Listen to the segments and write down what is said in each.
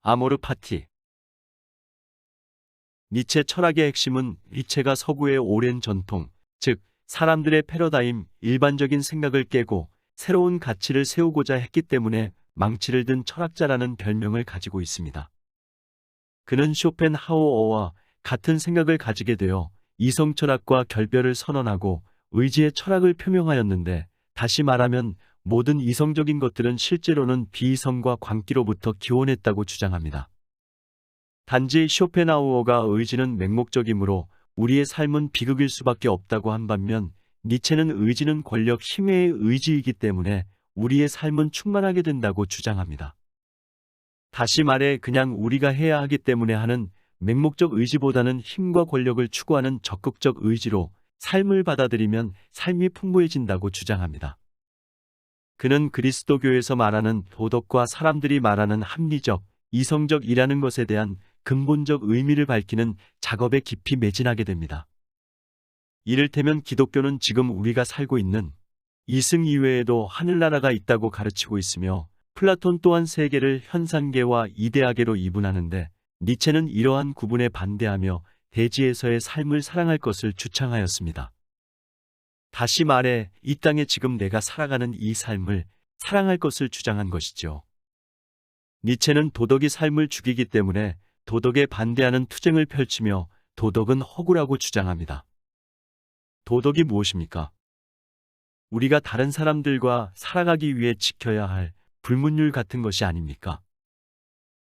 아모르 파티. 니체 철학의 핵심은 니체가 서구의 오랜 전통, 즉 사람들의 패러다임, 일반적인 생각을 깨고 새로운 가치를 세우고자 했기 때문에 망치를 든 철학자라는 별명을 가지고 있습니다. 그는 쇼펜하우어와 같은 생각을 가지게 되어 이성 철학과 결별을 선언하고 의지의 철학을 표명하였는데, 다시 말하면 모든 이성적인 것들은 실제로는 비이성과 광기로부터 기원했다고 주장합니다. 단지 쇼펜하우어가 의지는 맹목적이므로 우리의 삶은 비극일 수밖에 없다고 한 반면, 니체는 의지는 권력, 힘의 의지이기 때문에 우리의 삶은 충만하게 된다고 주장합니다. 다시 말해 그냥 우리가 해야 하기 때문에 하는 맹목적 의지보다는 힘과 권력을 추구하는 적극적 의지로 삶을 받아들이면 삶이 풍부해진다고 주장합니다. 그는 그리스도교에서 말하는 도덕과 사람들이 말하는 합리적, 이성적이라는 것에 대한 근본적 의미를 밝히는 작업에 깊이 매진하게 됩니다. 이를테면 기독교는 지금 우리가 살고 있는 이승 이외에도 하늘나라가 있다고 가르치고 있으며, 플라톤 또한 세계를 현상계와 이데아계로 이분하는데, 니체는 이러한 구분에 반대하며 대지에서의 삶을 사랑할 것을 주창하였습니다. 다시 말해 이 땅에 지금 내가 살아가는 이 삶을 사랑할 것을 주장한 것이죠. 니체는 도덕이 삶을 죽이기 때문에 도덕에 반대하는 투쟁을 펼치며 도덕은 허구라고 주장합니다. 도덕이 무엇입니까? 우리가 다른 사람들과 살아가기 위해 지켜야 할 불문율 같은 것이 아닙니까?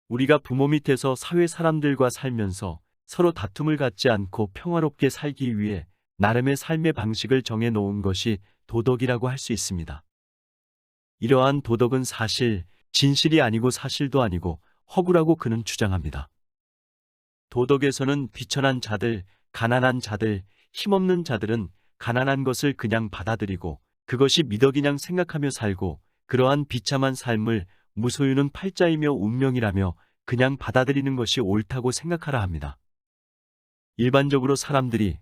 우리가 부모 밑에서 사회 사람들과 살면서 서로 다툼을 갖지 않고 평화롭게 살기 위해 나름의 삶의 방식을 정해 놓은 것이 도덕이라고 할 수 있습니다. 이러한 도덕은 사실, 진실이 아니고 사실도 아니고 허구라고 그는 주장합니다. 도덕에서는 비천한 자들, 가난한 자들, 힘없는 자들은 가난한 것을 그냥 받아들이고 그것이 미덕이냥 생각하며 살고, 그러한 비참한 삶을 무소유는 팔자이며 운명이라며 그냥 받아들이는 것이 옳다고 생각하라 합니다. 일반적으로 사람들이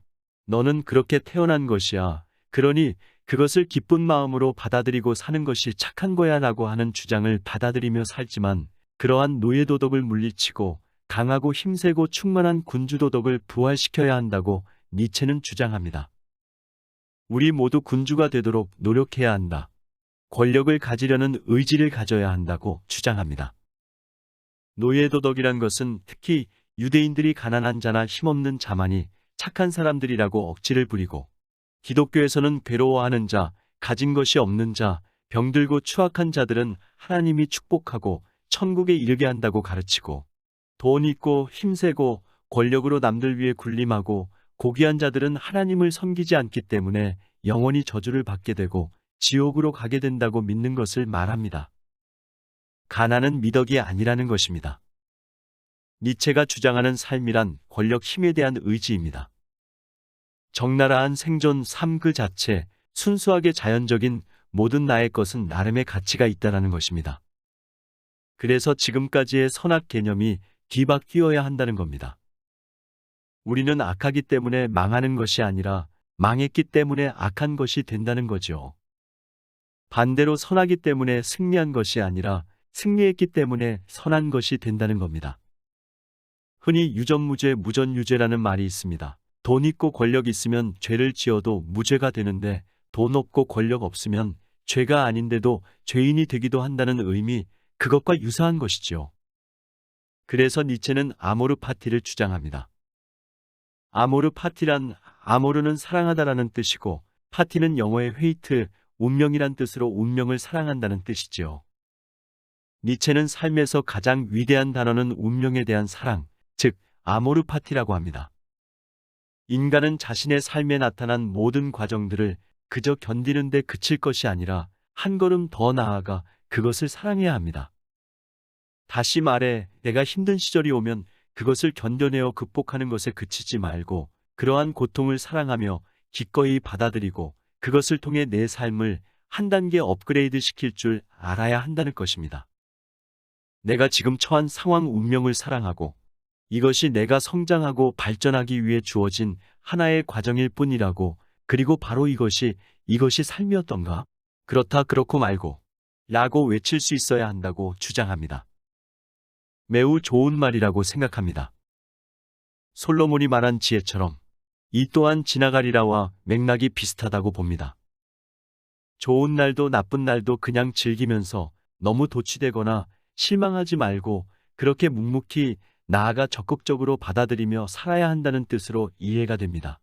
너는 그렇게 태어난 것이야, 그러니 그것을 기쁜 마음으로 받아들이고 사는 것이 착한 거야 라고 하는 주장을 받아들이며 살지만, 그러한 노예도덕을 물리치고 강하고 힘세고 충만한 군주도덕을 부활시켜야 한다고 니체는 주장합니다. 우리 모두 군주가 되도록 노력해야 한다. 권력을 가지려는 의지를 가져야 한다고 주장합니다. 노예도덕이란 것은 특히 유대인들이 가난한 자나 힘없는 자만이 착한 사람들이라고 억지를 부리고, 기독교에서는 괴로워하는 자, 가진 것이 없는 자, 병들고 추악한 자들은 하나님이 축복하고 천국에 이르게 한다고 가르치고, 돈 있고 힘세고 권력으로 남들 위해 군림하고 고귀한 자들은 하나님을 섬기지 않기 때문에 영원히 저주를 받게 되고 지옥으로 가게 된다고 믿는 것을 말합니다. 가난은 미덕이 아니라는 것입니다. 니체가 주장하는 삶이란 권력, 힘에 대한 의지입니다. 적나라한 생존, 삶 그 자체, 순수하게 자연적인 모든 나의 것은 나름의 가치가 있다는 것입니다. 그래서 지금까지의 선악 개념이 뒤바뀌어야 한다는 겁니다. 우리는 악하기 때문에 망하는 것이 아니라 망했기 때문에 악한 것이 된다는 거죠. 반대로 선하기 때문에 승리한 것이 아니라 승리했기 때문에 선한 것이 된다는 겁니다. 흔히 유전무죄, 무전유죄라는 말이 있습니다. 돈 있고 권력 있으면 죄를 지어도 무죄가 되는데, 돈 없고 권력 없으면 죄가 아닌데도 죄인이 되기도 한다는 의미, 그것과 유사한 것이죠. 그래서 니체는 아모르 파티를 주장합니다. 아모르 파티란, 아모르는 사랑하다라는 뜻이고 파티는 영어의 페이트, 운명이란 뜻으로 운명을 사랑한다는 뜻이죠. 니체는 삶에서 가장 위대한 단어는 운명에 대한 사랑, 즉 아모르 파티라고 합니다. 인간은 자신의 삶에 나타난 모든 과정들을 그저 견디는 데 그칠 것이 아니라 한 걸음 더 나아가 그것을 사랑해야 합니다. 다시 말해 내가 힘든 시절이 오면 그것을 견뎌내어 극복하는 것에 그치지 말고 그러한 고통을 사랑하며 기꺼이 받아들이고 그것을 통해 내 삶을 한 단계 업그레이드 시킬 줄 알아야 한다는 것입니다. 내가 지금 처한 상황, 운명을 사랑하고 이것이 내가 성장하고 발전하기 위해 주어진 하나의 과정일 뿐이라고, 그리고 바로 이것이 삶이었던가? 그렇다, 그렇고 말고 라고 외칠 수 있어야 한다고 주장합니다. 매우 좋은 말이라고 생각합니다. 솔로몬이 말한 지혜처럼 이 또한 지나가리라와 맥락이 비슷하다고 봅니다. 좋은 날도 나쁜 날도 그냥 즐기면서 너무 도취되거나 실망하지 말고 그렇게 묵묵히 나아가 적극적으로 받아들이며 살아야 한다는 뜻으로 이해가 됩니다.